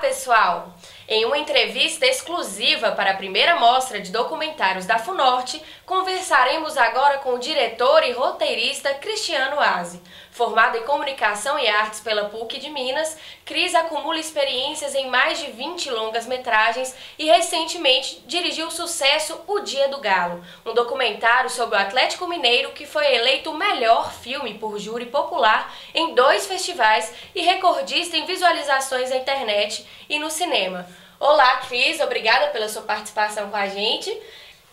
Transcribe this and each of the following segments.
pessoal! Em uma entrevista exclusiva para a primeira mostra de documentários da FUNORTE, conversaremos agora com o diretor e roteirista Cristiano Aze. Formado em Comunicação e Artes pela PUC de Minas, Cris acumula experiências em mais de 20 longas-metragens e recentemente dirigiu o sucesso O Dia do Galo, um documentário sobre o Atlético Mineiro que foi eleito o melhor filme por júri popular em 2 festivais e recordista em visualizações na internet e no cinema. Olá, Cris, obrigada pela sua participação com a gente.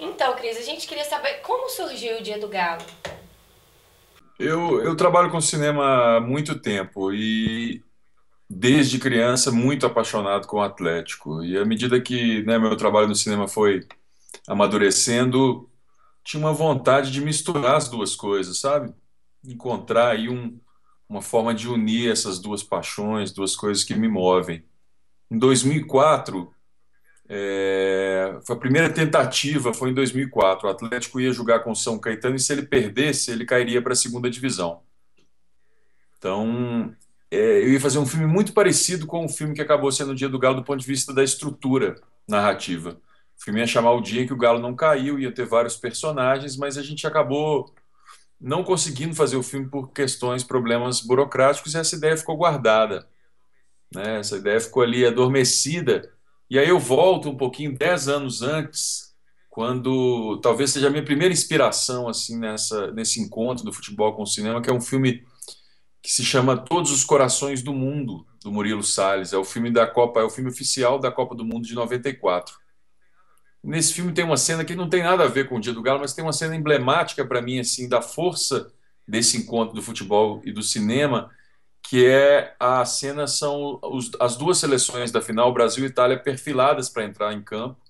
Então, Cris, a gente queria saber como surgiu o Dia do Galo. Eu trabalho com cinema há muito tempo e desde criança muito apaixonado com o Atlético. E à medida que, né, meu trabalho no cinema foi amadurecendo, tinha uma vontade de misturar as duas coisas, sabe? Encontrar aí uma forma de unir essas duas paixões, duas coisas que me movem. Em 2004, foi a primeira tentativa, foi em 2004. O Atlético ia jogar com o São Caetano e se ele perdesse, ele cairia para a segunda divisão. Então, eu ia fazer um filme muito parecido com o filme que acabou sendo o Dia do Galo do ponto de vista da estrutura narrativa. O filme ia chamar O Dia em que o Galo não caiu, ia ter vários personagens, mas a gente acabou não conseguindo fazer o filme por questões, problemas burocráticos, e essa ideia ficou guardada, né? Essa ideia ficou ali adormecida. E aí eu volto um pouquinho, 10 anos antes, quando talvez seja a minha primeira inspiração assim nesse encontro do futebol com o cinema, que é um filme que se chama Todos os Corações do Mundo, do Murilo Salles. É o filme da Copa, é o filme oficial da Copa do Mundo de 94. Nesse filme tem uma cena que não tem nada a ver com o Dia do Galo, mas tem uma cena emblemática para mim assim da força desse encontro do futebol e do cinema, que é a cena são as duas seleções da final, Brasil e Itália, perfiladas para entrar em campo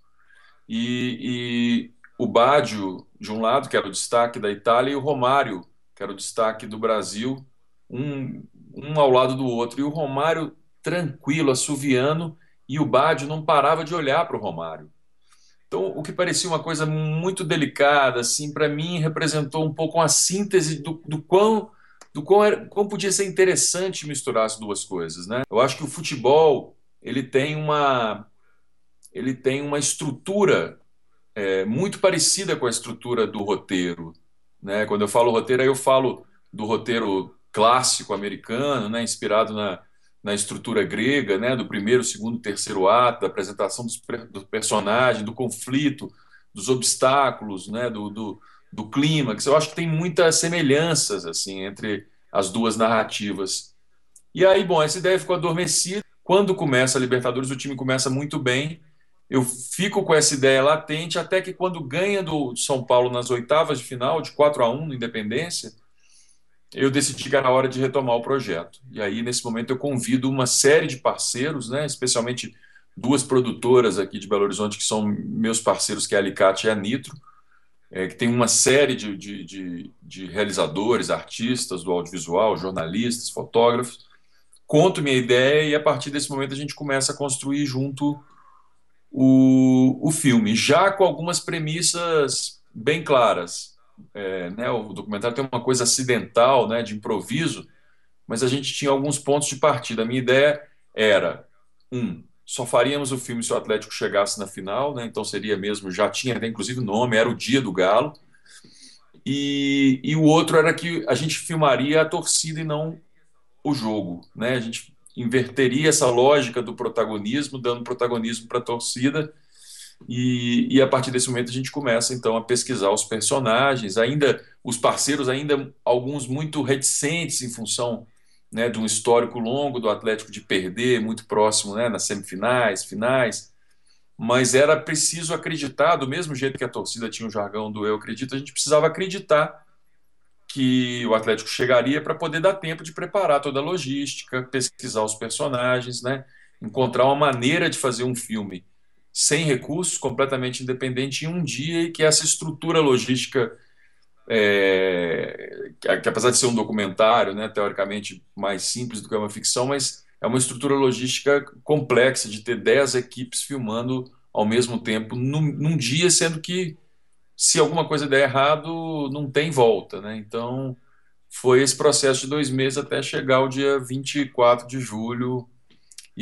e o Baggio de um lado, que era o destaque da Itália, e o Romário, que era o destaque do Brasil, um ao lado do outro. E o Romário tranquilo, assoviando, e o Baggio não parava de olhar para o Romário. Então, o que parecia uma coisa muito delicada, assim, para mim representou um pouco a síntese quão podia ser interessante misturar as duas coisas, né? Eu acho que o futebol ele tem uma estrutura muito parecida com a estrutura do roteiro, né? Quando eu falo roteiro, aí eu falo do roteiro clássico americano, né? Inspirado na estrutura grega, né? Do primeiro, segundo, terceiro ato, da apresentação do personagem, do conflito, dos obstáculos, né? Do clímax. Eu acho que tem muitas semelhanças assim entre as duas narrativas. E aí, bom, essa ideia ficou adormecida. Quando começa a Libertadores, o time começa muito bem. Eu fico com essa ideia latente até que quando ganha do São Paulo nas oitavas de final, de 4-1 no Independência, eu decidi que era hora de retomar o projeto. E aí, nesse momento, eu convido uma série de parceiros, né, especialmente duas produtoras aqui de Belo Horizonte, que são meus parceiros, que é a Alicate e a Nitro, que tem uma série de realizadores, artistas do audiovisual, jornalistas, fotógrafos. Conto minha ideia e, a partir desse momento, a gente começa a construir junto o filme, já com algumas premissas bem claras. Né, o documentário tem uma coisa acidental, né, de improviso, mas a gente tinha alguns pontos de partida. A minha ideia era, só faríamos o filme se o Atlético chegasse na final, né, então seria mesmo, já tinha até inclusive nome, era o Dia do Galo, e o outro era que a gente filmaria a torcida e não o jogo, né? A gente inverteria essa lógica do protagonismo, dando protagonismo para a torcida, e a partir desse momento a gente começa então a pesquisar os personagens, ainda os parceiros, ainda alguns muito reticentes em função, né, de um histórico longo do Atlético de perder muito próximo, né, nas semifinais, finais, mas era preciso acreditar, do mesmo jeito que a torcida tinha o jargão do eu acredito, a gente precisava acreditar que o Atlético chegaria para poder dar tempo de preparar toda a logística, pesquisar os personagens, né? Encontrar uma maneira de fazer um filme sem recursos, completamente independente, em um dia, e que essa estrutura logística, que apesar de ser um documentário, né, teoricamente mais simples do que uma ficção, mas é uma estrutura logística complexa de ter 10 equipes filmando ao mesmo tempo num dia, sendo que se alguma coisa der errado, não tem volta, né? Então, foi esse processo de 2 meses até chegar o dia 24 de julho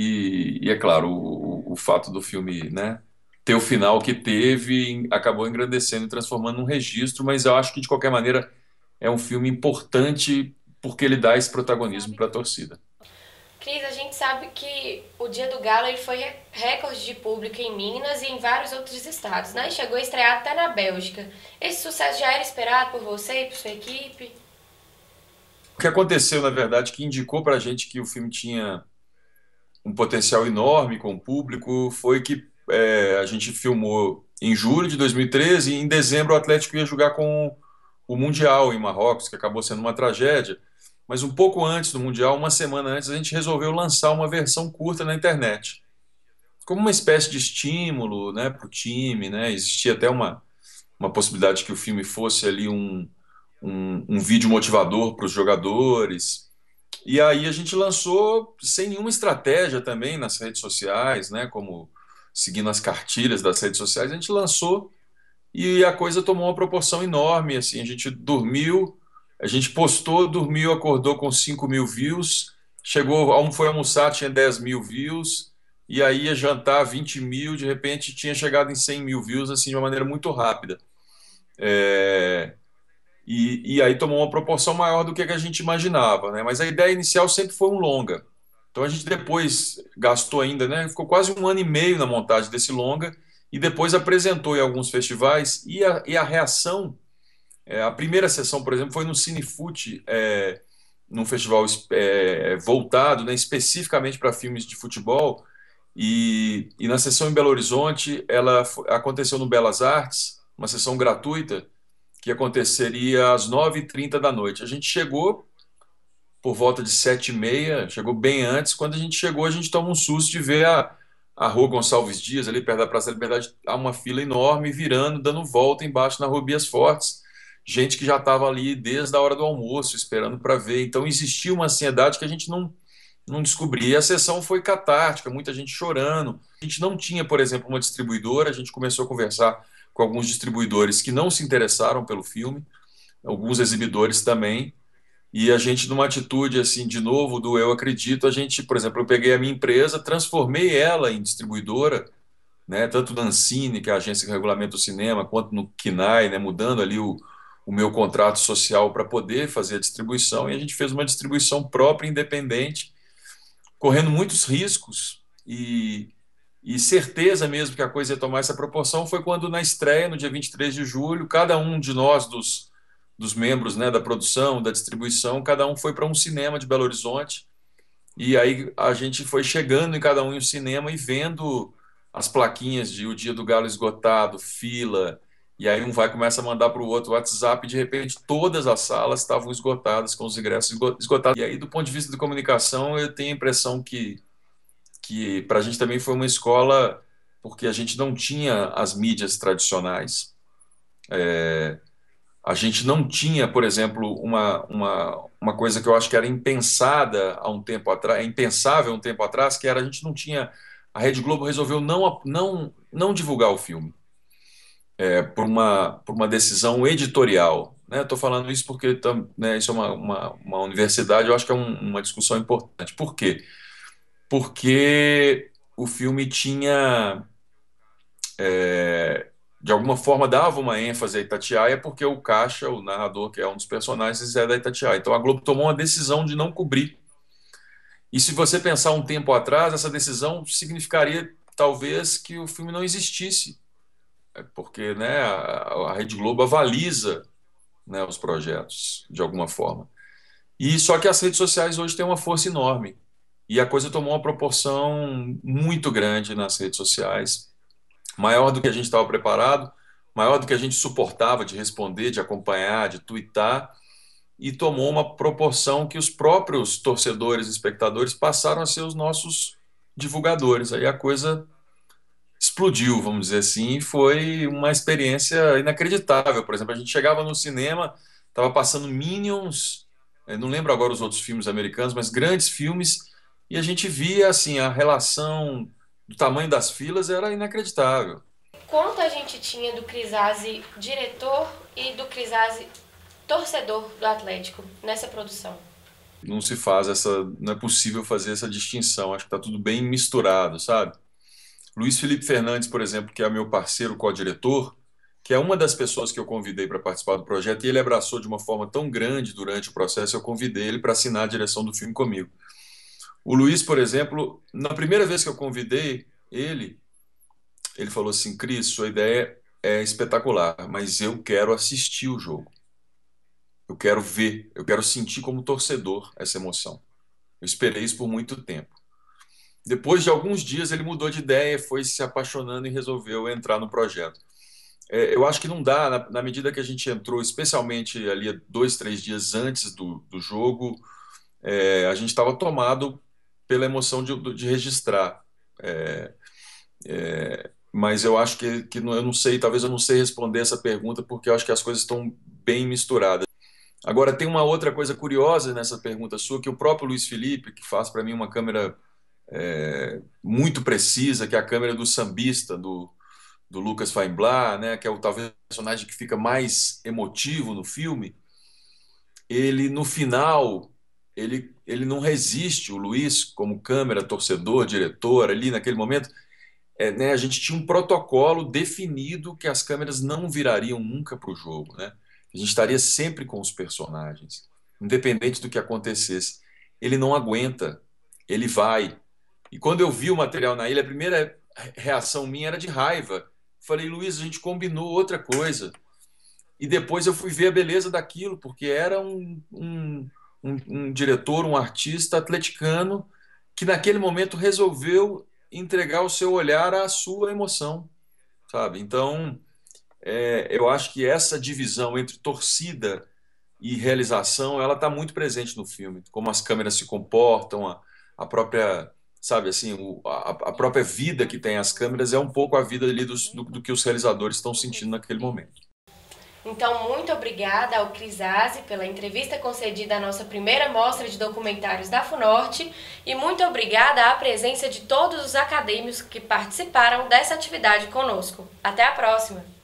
E é claro, o fato do filme, né, ter o final que teve acabou engrandecendo e transformando num registro, mas eu acho que de qualquer maneira é um filme importante porque ele dá esse protagonismo para a torcida. Cris, a gente sabe que o Dia do Galo ele foi recorde de público em Minas e em vários outros estados, né? E chegou a estrear até na Bélgica. Esse sucesso já era esperado por você e por sua equipe? O que aconteceu, na verdade, que indicou para a gente que o filme tinha um potencial enorme com o público foi que a gente filmou em julho de 2013 e em dezembro o Atlético ia jogar com o Mundial em Marrocos, que acabou sendo uma tragédia. Mas um pouco antes do Mundial, uma semana antes, a gente resolveu lançar uma versão curta na internet, como uma espécie de estímulo, né, para o time, né? Existia até uma possibilidade que o filme fosse ali um vídeo motivador para os jogadores. E aí a gente lançou sem nenhuma estratégia também nas redes sociais, né? Como seguindo as cartilhas das redes sociais, a gente lançou e a coisa tomou uma proporção enorme. Assim, a gente dormiu, a gente postou, dormiu, acordou com 5.000 views, chegou, foi almoçar, tinha 10.000 views, e aí ia jantar 20.000, de repente tinha chegado em 100.000 views, assim, de uma maneira muito rápida. É, e aí tomou uma proporção maior do que a gente imaginava, né? Mas a ideia inicial sempre foi um longa. Então a gente depois gastou ainda, né? Ficou quase um ano e meio na montagem desse longa e depois apresentou em alguns festivais e a reação, a primeira sessão, por exemplo, foi no Cinefute, num festival voltado, né, especificamente para filmes de futebol e na sessão em Belo Horizonte ela aconteceu no Belas Artes, uma sessão gratuita que aconteceria às 9h30 da noite. A gente chegou por volta de 7h30, chegou bem antes. Quando a gente chegou, a gente toma um susto de ver a Rua Gonçalves Dias, ali perto da Praça da Liberdade, há uma fila enorme virando, dando volta embaixo na Rua Bias Fortes. Gente que já estava ali desde a hora do almoço, esperando para ver. Então existia uma ansiedade que a gente não descobria. E a sessão foi catártica, muita gente chorando. A gente não tinha, por exemplo, uma distribuidora, a gente começou a conversar com alguns distribuidores que não se interessaram pelo filme, alguns exibidores também, e a gente, numa atitude assim, de novo, do eu acredito, a gente, por exemplo, eu peguei a minha empresa, transformei ela em distribuidora, né, tanto na Ancine, que é a agência que regulamenta o cinema, quanto no KINAI, né, mudando ali o meu contrato social para poder fazer a distribuição, e a gente fez uma distribuição própria, independente, correndo muitos riscos e certeza mesmo que a coisa ia tomar essa proporção foi quando, na estreia, no dia 23 de julho, cada um de nós, dos membros, né, da produção, da distribuição, cada um foi para um cinema de Belo Horizonte. E aí a gente foi chegando em cada um em um cinema e vendo as plaquinhas de o dia do Galo esgotado, fila. E aí um vai começa a mandar para o outro WhatsApp e de repente todas as salas estavam esgotadas, com os ingressos esgotados. E aí, do ponto de vista de comunicação, eu tenho a impressão que para a gente também foi uma escola, porque a gente não tinha as mídias tradicionais. A gente não tinha, por exemplo, uma coisa que eu acho que era impensada há um tempo atrás, impensável há um tempo atrás, que era a gente não tinha. A Rede Globo resolveu não divulgar o filme, por uma decisão editorial. Né? Estou falando isso porque né, isso é uma universidade, eu acho que é uma discussão importante. Por quê? Porque o filme tinha, de alguma forma, dava uma ênfase à Itatiaia, porque o Caixa, o narrador, que é um dos personagens, é da Itatiaia. Então a Globo tomou uma decisão de não cobrir. E se você pensar um tempo atrás, essa decisão significaria talvez que o filme não existisse, porque né, a Rede Globo avaliza, né, os projetos de alguma forma. E só que as redes sociais hoje têm uma força enorme. E a coisa tomou uma proporção muito grande nas redes sociais, maior do que a gente estava preparado, maior do que a gente suportava de responder, de acompanhar, de twittar, e tomou uma proporção que os próprios torcedores e espectadores passaram a ser os nossos divulgadores. Aí a coisa explodiu, vamos dizer assim, e foi uma experiência inacreditável. Por exemplo, a gente chegava no cinema, estava passando Minions, não lembro agora os outros filmes americanos, mas grandes filmes, e a gente via assim a relação do tamanho das filas era inacreditável. Quanto a gente tinha do Crisazzi diretor e do Crisazzi torcedor do Atlético nessa produção? Não se faz essa, não é possível fazer essa distinção. Acho que está tudo bem misturado, sabe? Luiz Felipe Fernandes, por exemplo, que é meu parceiro co-diretor, que é uma das pessoas que eu convidei para participar do projeto, e ele abraçou de uma forma tão grande durante o processo, eu convidei ele para assinar a direção do filme comigo. O Luiz, por exemplo, na primeira vez que eu convidei ele falou assim: Cris, sua ideia é espetacular, mas eu quero assistir o jogo. Eu quero ver, eu quero sentir como torcedor essa emoção. Eu esperei isso por muito tempo. Depois de alguns dias, ele mudou de ideia, foi se apaixonando e resolveu entrar no projeto. Eu acho que não dá, na medida que a gente entrou, especialmente ali 2, 3 dias antes do jogo, a gente estava tomado pela emoção de registrar. É, mas eu acho que eu não sei, talvez eu não sei responder essa pergunta, porque eu acho que as coisas estão bem misturadas. Agora, tem uma outra coisa curiosa nessa pergunta sua, que o próprio Luiz Felipe, que faz para mim uma câmera muito precisa, que é a câmera do sambista, do Lucas Feinblas, né, que é talvez o personagem que fica mais emotivo no filme, ele, no final, ele não resiste, o Luiz, como câmera, torcedor, diretor, ali naquele momento, né, a gente tinha um protocolo definido que as câmeras não virariam nunca para o jogo, né? A gente estaria sempre com os personagens, independente do que acontecesse. Ele não aguenta, ele vai. E quando eu vi o material na ilha, a primeira reação minha era de raiva. Falei, Luiz, a gente combinou outra coisa. E depois eu fui ver a beleza daquilo, porque era um diretor, um artista atleticano que naquele momento resolveu entregar o seu olhar à sua emoção, sabe? Então, eu acho que essa divisão entre torcida e realização, ela está muito presente no filme, como as câmeras se comportam, a própria, sabe, assim, a própria vida que tem as câmeras é um pouco a vida ali do que os realizadores estão sentindo naquele momento. Então, muito obrigada ao Cris Azzi pela entrevista concedida à nossa primeira mostra de documentários da FUNORTE e muito obrigada à presença de todos os acadêmicos que participaram dessa atividade conosco. Até a próxima!